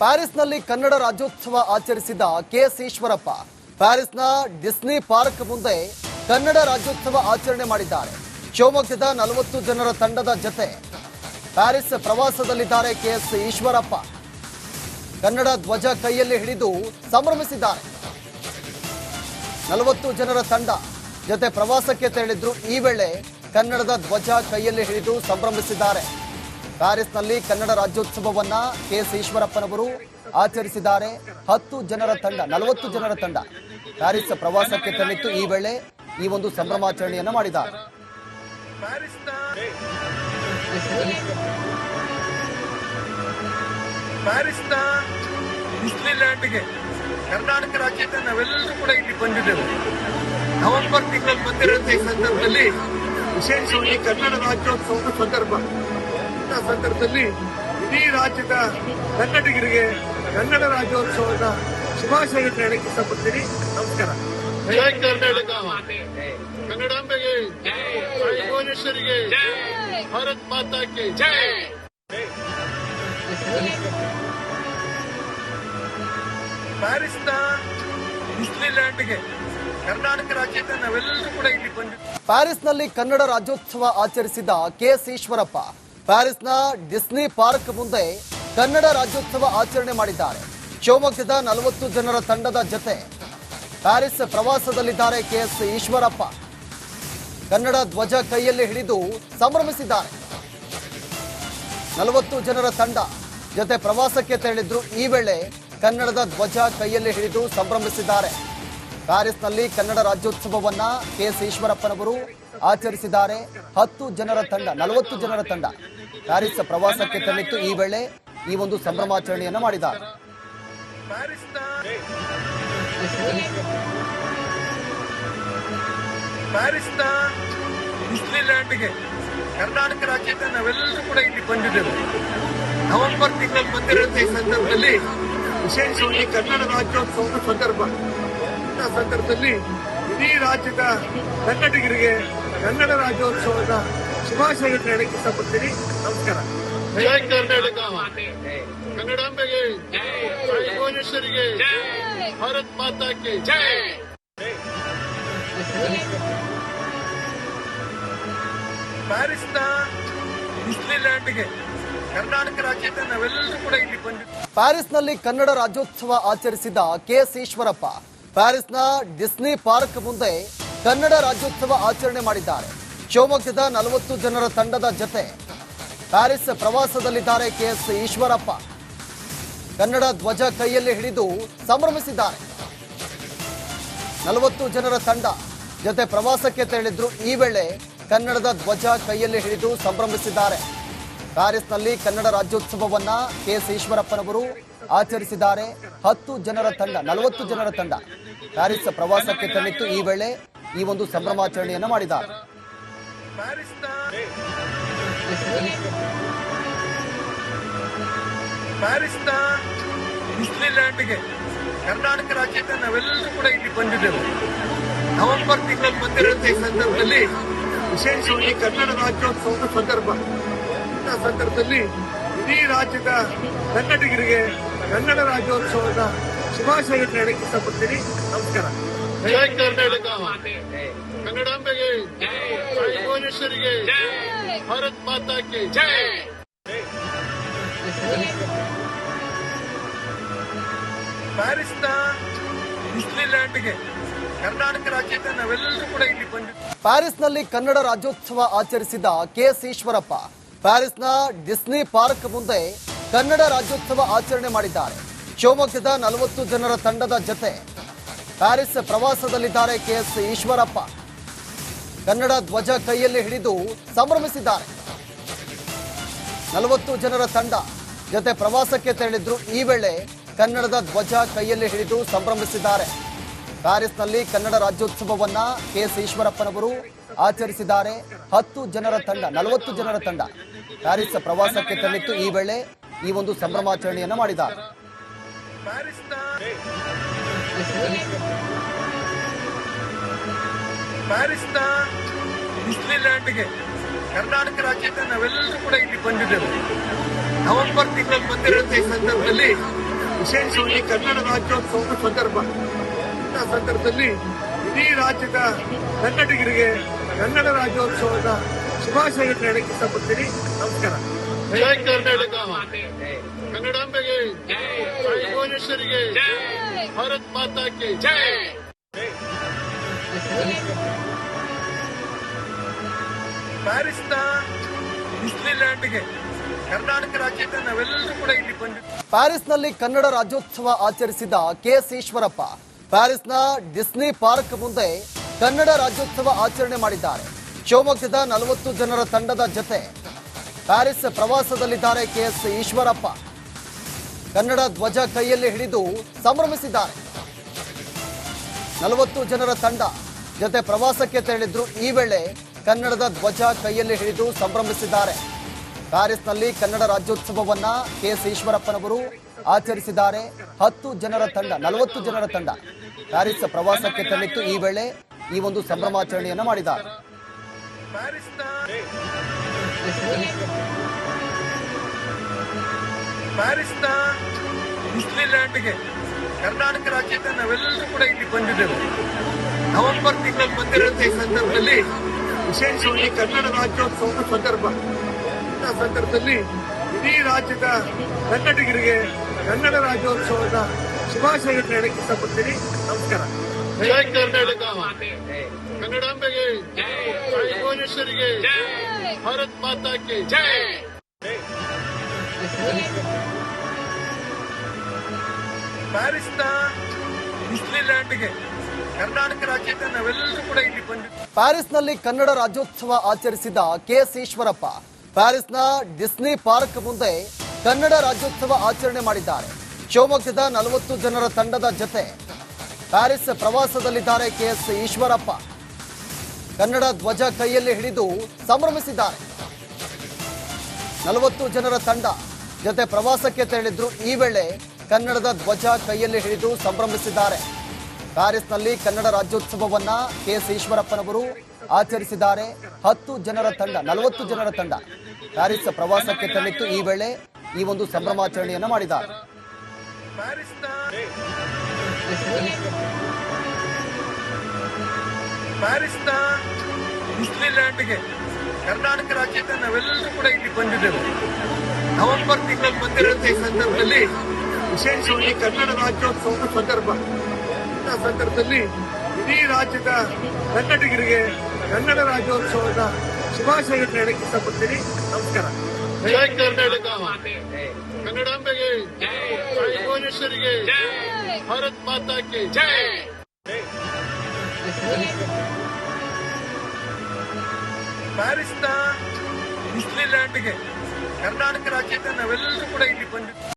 ಪ್ಯಾರಿಸ್ನಲ್ಲಿ ಕನ್ನಡ ರಾಜ್ಯೋತ್ಸವ ಆಚರಿಸಿದ KS Eshwarappa ಪ್ಯಾರಿಸ್ನ Disney park ಮುಂದೆ ಕನ್ನಡ ರಾಜ್ಯೋತ್ಸವ ಆಚರಣೆ ಮಾಡಿದ್ದಾರೆ. ಶಿವಮೊಗ್ಗದ 40 ಜನರ ತಂಡದ ಜೊತೆ ಪ್ಯಾರಿಸ್ ಪ್ರವಾಸದಲ್ಲಿದ್ದಾರೆ ಕೆಎಸ್ ಈಶ್ವರಪ್ಪ. ಕನ್ನಡ ಧ್ವಜ ಕೈಯಲ್ಲಿ ಹಿಡಿದು ಸಂಭ್ರಮಿಸಿದ್ದಾರೆ. 40 ಜನರ ತಂಡ ಜೊತೆ ಪ್ರವಾಸಕ್ಕೆ ತೆರಳಿದ್ರು. ಈ ವೇಳೆ ಕನ್ನಡದ ಧ್ವಜ ಕೈಯಲ್ಲಿ ಹಿಡಿದು ಸಂಭ್ರಮಿಸಿದ್ದಾರೆ. ಪ್ಯಾರಿಸ್ನಲ್ಲಿ ಕನ್ನಡ ರಾಜ್ಯೋತ್ಸವವನ್ನ ಕೆಎಸ್ ಈಶ್ವರಪ್ಪನವರು ಆಚರಿಸಿದ್ದಾರೆ. 10 ಜನರ ತಂಡ 40 ಜನರ ತಂಡ ಪ್ಯಾರಿಸ್ ಪ್ರವಾಸಕ್ಕೆ ತೆರಳಿತ್ತು. ಈ ವೇಳೆ ಈ ಒಂದು ಸಂಭ್ರಮಾಚರಣೆಯನ್ನ ಮಾಡಿದ್ದಾರೆ. ಪ್ಯಾರಿಸ್ನ ಡಿಸ್ನಿಲ್ಯಾಂಡ್ಗೆ ಕರ್ನಾಟಕ ರಾಜ್ಯದ ನಾವೆಲ್ಲರೂ ಕೂಡ ಇಲ್ಲಿ ಬಂದಿದ್ದೇವೆ. ನವೆಂಬರ್ ತಿಂಗಳಲ್ಲಿ ಬಂದಿರುವಂತಹ ಈ ಸಂದರ್ಭದಲ್ಲಿ ವಿಶೇಷವಾಗಿ ಕನ್ನಡ ರಾಜ್ಯೋತ್ಸವದ ಸಂದರ್ಭದಲ್ಲಿ ಇಡೀ ರಾಜ್ಯದ ಕನ್ನಡಿಗರಿಗೆ ಕನ್ನಡ ರಾಜ್ಯೋತ್ಸವದ ಶುಭಾಶಯಗಳನ್ನು ಹೇಳಕ್ಕೆ ಇಷ್ಟಪಡ್ತೀನಿ. ನಮಸ್ಕಾರ. ಜೈ ಕರ್ನಾಟಕ, ಕನ್ನಡಾಂಬೆಗೆ, ಭುವನೇಶ್ವರಿಗೆ, ಭಾರತ್ ಮಾತಾ ಕಿ ಜೈ. ಪ್ಯಾರಿಸ್ನ ಡಿಸ್ನಿಲ್ಯಾಂಡ್ಗೆ ಕರ್ನಾಟಕ ರಾಜ್ಯದ ನಾವೆಲ್ಲರೂ ಕೂಡ ಇಲ್ಲಿ ಬಂದಿದ್ದೇವೆ. ಪ್ಯಾರಿಸ್ನಲ್ಲಿ ಕನ್ನಡ ರಾಜ್ಯೋತ್ಸವ ಆಚರಿಸಿದ ಕೆಎಸ್ ಈಶ್ವರಪ್ಪ ಪ್ಯಾರಿಸ್ನ ಡಿಸ್ನಿ ಪಾರ್ಕ್ ಮುಂದೆ ಕನ್ನಡ ರಾಜ್ಯೋತ್ಸವ ಆಚರಣೆ ಮಾಡಿದ್ದಾರೆ. ಶಿವಮೊಗ್ಗದ 40 ಜನರ ತಂಡದ ಜೊತೆ ಪ್ಯಾರಿಸ್ ಪ್ರವಾಸದಲ್ಲಿದ್ದಾರೆ ಕೆಎಸ್ ಈಶ್ವರಪ್ಪ. ಕನ್ನಡ ಧ್ವಜ ಕೈಯಲ್ಲಿ ಹಿಡಿದು ಸಂಭ್ರಮಿಸಿದ್ದಾರೆ. 40 ಜನರ ತಂಡ ಜೊತೆ ಪ್ರವಾಸಕ್ಕೆ ತೆರಳಿದ್ರು. ಈ ವೇಳೆ ಕನ್ನಡದ ಧ್ವಜ ಕೈಯಲ್ಲಿ ಹಿಡಿದು ಸಂಭ್ರಮಿಸಿದ್ದಾರೆ. ಪ್ಯಾರಿಸ್ನಲ್ಲಿ ಕನ್ನಡ ರಾಜ್ಯೋತ್ಸವವನ್ನ ಕೆಎಸ್ ಈಶ್ವರಪ್ಪನವರು ಆಚರಿಸಿದ್ದಾರೆ. 10 ಜನರ ತಂಡ 40 ಜನರ ತಂಡ ಪ್ಯಾರಿಸ್ ಪ್ರವಾಸಕ್ಕೆ ತೆರಳಿತ್ತು. ಈ ವೇಳೆ ಈ ಒಂದು ಸಂಭ್ರಮಾಚರಣೆಯನ್ನ ಮಾಡಿದ್ದಾರೆ. ಪ್ಯಾರಿಸ್ನ ಡಿಸ್ನಿಲ್ಯಾಂಡ್ಗೆ ಕರ್ನಾಟಕ ರಾಜ್ಯದ ನಾವೆಲ್ಲರೂ ಕೂಡ ಇಲ್ಲಿ ಬಂದಿದ್ದೇವೆ. ನವೆಂಬರ್ ತಿಂಗಳಲ್ಲಿ ಬಂದಿರುವಂತಹ ಈ ಸಂದರ್ಭದಲ್ಲಿ ವಿಶೇಷವಾಗಿ ಕನ್ನಡ ರಾಜ್ಯೋತ್ಸವದ ಸಂದರ್ಭದಲ್ಲಿ ಇಡೀ ರಾಜ್ಯದ ಕನ್ನಡಿಗರಿಗೆ ಕನ್ನಡ ರಾಜ್ಯೋತ್ಸವದ ಶುಭಾಶಯಗಳನ್ನು ಹೇಳಕ್ಕೆ ಇಷ್ಟಪಡ್ತೀನಿ. ನಮಸ್ಕಾರ. ಜೈ ಕರ್ನಾಟಕ, ಕನ್ನಡಾಂಬೆಗೆ, ಭುವನೇಶ್ವರಿಗೆ, ಭಾರತ್ ಮಾತಾ ಕಿ ಜೈ. ಪ್ಯಾರಿಸ್ನ ಡಿಸ್ನಿಲ್ಯಾಂಡ್ಗೆ ಕರ್ನಾಟಕ ರಾಜ್ಯದ ನಾವೆಲ್ಲರೂ ಕೂಡ ಇಲ್ಲಿ ಬಂದಿದ್ದೇವೆ. ಪ್ಯಾರಿಸ್ನಲ್ಲಿ ಕನ್ನಡ ರಾಜ್ಯೋತ್ಸವ ಆಚರಿಸಿದ ಕೆಎಸ್ ಈಶ್ವರಪ್ಪ ಪ್ಯಾರಿಸ್ನ ಡಿಸ್ನಿ ಪಾರ್ಕ್ ಮುಂದೆ ಕನ್ನಡ ರಾಜ್ಯೋತ್ಸವ ಆಚರಣೆ ಮಾಡಿದ್ದಾರೆ. ಶಿವಮೊಗ್ಗದ 40 ಜನರ ತಂಡದ ಜೊತೆ ಪ್ಯಾರಿಸ್ ಪ್ರವಾಸದಲ್ಲಿದ್ದಾರೆ ಕೆಎಸ್ ಈಶ್ವರಪ್ಪ. ಕನ್ನಡ ಧ್ವಜ ಕೈಯಲ್ಲಿ ಹಿಡಿದು ಸಂಭ್ರಮಿಸಿದ್ದಾರೆ. 40 ಜನರ ತಂಡ ಜೊತೆ ಪ್ರವಾಸಕ್ಕೆ ತೆರಳಿದ್ರು. ಈ ವೇಳೆ ಕನ್ನಡದ ಧ್ವಜ ಕೈಯಲ್ಲಿ ಹಿಡಿದು ಸಂಭ್ರಮಿಸಿದ್ದಾರೆ. ಪ್ಯಾರಿಸ್ನಲ್ಲಿ ಕನ್ನಡ ರಾಜ್ಯೋತ್ಸವವನ್ನ ಕೆಎಸ್ ಈಶ್ವರಪ್ಪನವರು ಆಚರಿಸಿದ್ದಾರೆ. 10 ಜನರ ತಂಡ 40 ಜನರ ತಂಡ ಪ್ಯಾರಿಸ್ ಪ್ರವಾಸಕ್ಕೆ ತೆರಳಿತ್ತು. ಈ ವೇಳೆ ಈ ಒಂದು ಸಂಭ್ರಮಾಚರಣೆಯನ್ನ ಮಾಡಿದ್ದಾರೆ. ಪ್ಯಾರಿಸ್ನ ಡಿಸ್ನಿಲ್ಯಾಂಡ್ಗೆ ಕರ್ನಾಟಕ ರಾಜ್ಯದ ನಾವೆಲ್ಲರೂ ಕೂಡ ಇಲ್ಲಿ ಬಂದಿದ್ದೇವೆ. ನವೆಂಬರ್ ತಿಂಗಳಲ್ಲಿ ಬಂದಿರುವಂತಹ ಈ ಸಂದರ್ಭದಲ್ಲಿ ವಿಶೇಷವಾಗಿ ಕನ್ನಡ ರಾಜ್ಯೋತ್ಸವದ ಸಂದರ್ಭದಲ್ಲಿ ಇಡೀ ರಾಜ್ಯದ ಕನ್ನಡಿಗರಿಗೆ ಕನ್ನಡ ರಾಜ್ಯೋತ್ಸವದ ಶುಭಾಶಯಗಳನ್ನು ಹೇಳಕ್ಕೆ ಇಷ್ಟಪಡ್ತೀನಿ. ನಮಸ್ಕಾರ. ಜೈ ಕರ್ನಾಟಕ, ಕನ್ನಡಾಂಬೆಗೆ, ಭುವನೇಶ್ವರಿಗೆ, ಭಾರತ್ ಮಾತಾ ಕಿ ಜೈ. ಪ್ಯಾರಿಸ್ನ ಡಿಸ್ನಿಲ್ಯಾಂಡ್ಗೆ ಕರ್ನಾಟಕ ರಾಜ್ಯದ ನಾವೆಲ್ಲರೂ ಕೂಡ ಇಲ್ಲಿ ಬಂದಿದ್ದೇವೆ. ಪ್ಯಾರಿಸ್ನಲ್ಲಿ ಕನ್ನಡ ರಾಜ್ಯೋತ್ಸವ ಆಚರಿಸಿದ ಕೆಎಸ್ ಈಶ್ವರಪ್ಪ ಪ್ಯಾರಿಸ್ನ ಡಿಸ್ನಿ ಪಾರ್ಕ್ ಮುಂದೆ ಕನ್ನಡ ರಾಜ್ಯೋತ್ಸವ ಆಚರಣೆ ಮಾಡಿದ್ದಾರೆ. ಶಿವಮೊಗ್ಗದ 40 ಜನರ ತಂಡದ ಜೊತೆ ಪ್ಯಾರಿಸ್ ಪ್ರವಾಸದಲ್ಲಿದ್ದಾರೆ ಕೆಎಸ್ ಈಶ್ವರಪ್ಪ. ಕನ್ನಡ ಧ್ವಜ ಕೈಯಲ್ಲಿ ಹಿಡಿದು ಸಂಭ್ರಮಿಸಿದ್ದಾರೆ. 40 ಜನರ ತಂಡ ಜೊತೆ ಪ್ರವಾಸಕ್ಕೆ ತೆರಳಿದ್ರು. ಈ ವೇಳೆ ಕನ್ನಡದ ಧ್ವಜ ಕೈಯಲ್ಲಿ ಹಿಡಿದು ಸಂಭ್ರಮಿಸಿದ್ದಾರೆ. ಪ್ಯಾರಿಸ್ನಲ್ಲಿ ಕನ್ನಡ ರಾಜ್ಯೋತ್ಸವವನ್ನ ಕೆಎಸ್ ಈಶ್ವರಪ್ಪನವರು ಆಚರಿಸಿದ್ದಾರೆ. 10 ಜನರ ತಂಡ 40 ಜನರ ತಂಡ ಪ್ಯಾರಿಸ್ ಪ್ರವಾಸಕ್ಕೆ ತೆರಳಿತ್ತು. ಈ ವೇಳೆ ಈ ಒಂದು ಸಂಭ್ರಮಾಚರಣೆಯನ್ನ ಮಾಡಿದ್ದಾರೆ. ಪ್ಯಾರಿಸ್ನ ಡಿಸ್ನಿಲ್ಯಾಂಡ್ಗೆ ಕರ್ನಾಟಕ ರಾಜ್ಯದ ನಾವೆಲ್ಲರೂ ಕೂಡ ಇಲ್ಲಿ ಬಂದಿದ್ದೇವೆ. ನವೆಂಬರ್ ತಿಂಗಳಲ್ಲಿ ಬಂದಿರುವಂತ ಈ ಸಂದರ್ಭದಲ್ಲಿ ವಿಶೇಷವಾಗಿ ಕನ್ನಡ ರಾಜ್ಯೋತ್ಸವದ ಸಂದರ್ಭದಲ್ಲಿ ಇಡೀ ರಾಜ್ಯದ ಕನ್ನಡಿಗರಿಗೆ ಕನ್ನಡ ರಾಜ್ಯೋತ್ಸವದ ಶುಭಾಶಯಗಳನ್ನು ಹೇಳಕ್ಕೆ ಇಷ್ಟಪಡ್ತೀನಿ. ನಮಸ್ಕಾರ. ಜೈ ಕರ್ನಾಟಕ. ಕನ್ನಡಾಂಬೆಗೆ ಜೈ. ಭುವನೇಶ್ವರಿಗೆ ಭಾರತ್ ಮಾತಾ ಕಿ ಜೈ. ಪ್ಯಾರಿಸ್ನ ಡಿಸ್ನಿಲ್ಯಾಂಡ್ಗೆ ಕರ್ನಾಟಕ ರಾಜ್ಯದ ನಾವೆಲ್ಲರೂ ಕೂಡ ಇಲ್ಲಿ ಬಂದಿದ್ದೀವಿ. ಪ್ಯಾರಿಸ್ನಲ್ಲಿ ಕನ್ನಡ ರಾಜ್ಯೋತ್ಸವ ಆಚರಿಸಿದ ಕೆಎಸ್ ಈಶ್ವರಪ್ಪ ಪ್ಯಾರಿಸ್ನ ಡಿಸ್ನಿ ಪಾರ್ಕ್ ಮುಂದೆ ಕನ್ನಡ ರಾಜ್ಯೋತ್ಸವ ಆಚರಣೆ ಮಾಡಿದ್ದಾರೆ. ಶಿವಮೊಗ್ಗದ 40 ಜನರ ತಂಡದ ಜತೆ ಪ್ಯಾರಿಸ್ ಪ್ರವಾಸದಲ್ಲಿದ್ದಾರೆ ಕೆಎಸ್ ಈಶ್ವರಪ್ಪ. ಕನ್ನಡ ಧ್ವಜ ಕೈಯಲ್ಲಿ ಹಿಡಿದು ಸಂಭ್ರಮಿಸಿದ್ದಾರೆ. 40 ಜನರ ತಂಡ ಜತೆ ಪ್ರವಾಸಕ್ಕೆ ತೆರಳಿದ್ರು. ಈ ವೇಳೆ ಕನ್ನಡದ ಧ್ವಜ ಕೈಯಲ್ಲಿ ಹಿಡಿದು ಸಂಭ್ರಮಿಸಿದ್ದಾರೆ. ಪ್ಯಾರಿಸ್ನಲ್ಲಿ ಕನ್ನಡ ರಾಜ್ಯೋತ್ಸವವನ್ನ ಕೆಎಸ್ ಈಶ್ವರಪ್ಪನವರು ಆಚರಿಸಿದ್ದಾರೆ. 10 ಜನರ ತಂಡ 40 ಜನರ ತಂಡ ಪ್ಯಾರಿಸ್ ಪ್ರವಾಸಕ್ಕೆ ತೆರಳಿತ್ತು. ಈ ವೇಳೆ ಈ ಒಂದು ಸಂಭ್ರಮಾಚರಣೆಯನ್ನ ಮಾಡಿದ್ದಾರೆ. ಪ್ಯಾರಿಸ್ನ ಡಿಸ್ನಿಲ್ಯಾಂಡ್ಗೆ ಕರ್ನಾಟಕ ರಾಜ್ಯದ ನಾವೆಲ್ಲರೂ ಕೂಡ ಇಲ್ಲಿ ಬಂದಿದ್ದೇವೆ. ನವೆಂಬರ್ ತಿಂಗಳಲ್ಲಿ ಬಂದಿರುವಂತ ಈ ಸಂದರ್ಭದಲ್ಲಿ ವಿಶೇಷವಾಗಿ ಕನ್ನಡ ರಾಜ್ಯೋತ್ಸವದ ಸಂದರ್ಭದಲ್ಲಿ ಇಡೀ ರಾಜ್ಯದ ಕನ್ನಡಿಗರಿಗೆ ಕನ್ನಡ ರಾಜ್ಯೋತ್ಸವದ ಶುಭಾಶಯಗಳನ್ನು ಹೇಳಕ್ಕೆ ಇಷ್ಟಪಡ್ತೀನಿ. ನಮಸ್ಕಾರ. ಜೈ ಕರ್ನಾಟಕ. ಕನ್ನಡಾಂಬೆಗೆ ಜೈ. ಭುವನೇಶ್ವರಿಗೆ ಭಾರತ್ ಮಾತಾ ಕಿ ಜೈ. ಪ್ಯಾರಿಸ್ನ ಡಿಸ್ನಿಲ್ಯಾಂಡ್ಗೆ ಕರ್ನಾಟಕ ರಾಜ್ಯದ ನಾವೆಲ್ಲರೂ ಕೂಡ ಇಲ್ಲಿ ಬಂದಿದ್ದೀವಿ. ಪ್ಯಾರಿಸ್ನಲ್ಲಿ ಕನ್ನಡ ರಾಜ್ಯೋತ್ಸವ ಆಚರಿಸಿದ ಕೆಎಸ್ ಈಶ್ವರಪ್ಪ ಪ್ಯಾರಿಸ್ನ ಡಿಸ್ನಿ ಪಾರ್ಕ್ ಮುಂದೆ ಕನ್ನಡ ರಾಜ್ಯೋತ್ಸವ ಆಚರಣೆ ಮಾಡಿದ್ದಾರೆ. ಶಿವಮೊಗ್ಗದ 40 ಜನರ ತಂಡದ ಜತೆ ಪ್ಯಾರಿಸ್ ಪ್ರವಾಸದಲ್ಲಿದ್ದಾರೆ ಕೆಎಸ್ ಈಶ್ವರಪ್ಪ. ಕನ್ನಡ ಧ್ವಜ ಕೈಯಲ್ಲಿ ಹಿಡಿದು ಸಂಭ್ರಮಿಸಿದ್ದಾರೆ. 40 ಜನರ ತಂಡ ಜತೆ ಪ್ರವಾಸಕ್ಕೆ ತೆರಳಿದ್ರು. ಈ ವೇಳೆ ಕನ್ನಡದ ಧ್ವಜ ಕೈಯಲ್ಲಿ ಹಿಡಿದು ಸಂಭ್ರಮಿಸಿದ್ದಾರೆ. ಪ್ಯಾರಿಸ್ನಲ್ಲಿ ಕನ್ನಡ ರಾಜ್ಯೋತ್ಸವವನ್ನ ಕೆಎಸ್ ಈಶ್ವರಪ್ಪನವರು ಆಚರಿಸಿದ್ದಾರೆ. 10 ಜನರ ತಂಡ 40 ಜನರ ತಂಡ ಪ್ಯಾರಿಸ್ ಪ್ರವಾಸಕ್ಕೆ ತೆರಳಿತ್ತು. ಈ ವೇಳೆ ಈ ಒಂದು ಸಂಭ್ರಮಾಚರಣೆಯನ್ನ ಮಾಡಿದ್ದಾರೆ. ಪ್ಯಾರಿಸ್ನ ಡಿಸ್ನಿಲ್ಯಾಂಡ್ಗೆ ಕರ್ನಾಟಕ ರಾಜ್ಯದ ನಾವೆಲ್ಲರೂ ಕೂಡ ಇಲ್ಲಿ ಬಂದಿದ್ದೇವೆ. ನವೆಂಬರ್ ತಿಂಗಳಲ್ಲಿ ಬಂದಿರುವಂತ ಈ ಸಂದರ್ಭದಲ್ಲಿ ವಿಶೇಷವಾಗಿ ಕನ್ನಡ ರಾಜ್ಯೋತ್ಸವದ ಸಂದರ್ಭದಲ್ಲಿ ಇಡೀ ರಾಜ್ಯದ ಕನ್ನಡಿಗರಿಗೆ ಕನ್ನಡ ರಾಜ್ಯೋತ್ಸವದ ಶುಭಾಶಯಗಳನ್ನು ಹೇಳಕ್ಕೆ ಇಷ್ಟಪಡ್ತೀನಿ. ನಮಸ್ಕಾರ. ಜೈ ಕರ್ನಾಟಕ. ಕನ್ನಡಾಂಬೆಗೆ ಜೈ. ಭುವನೇಶ್ವರಿಗೆ ಭಾರತ್ ಮಾತಾ ಕಿ ಜೈ. ಪ್ಯಾರಿಸ್ನ ಡಿಸ್ನಿಲ್ಯಾಂಡ್ಗೆ ಕರ್ನಾಟಕ ರಾಜ್ಯದ ನಾವೆಲ್ಲರೂ ಕೂಡ ಇಲ್ಲಿ ಬಂದಿದ್ದೀವಿ.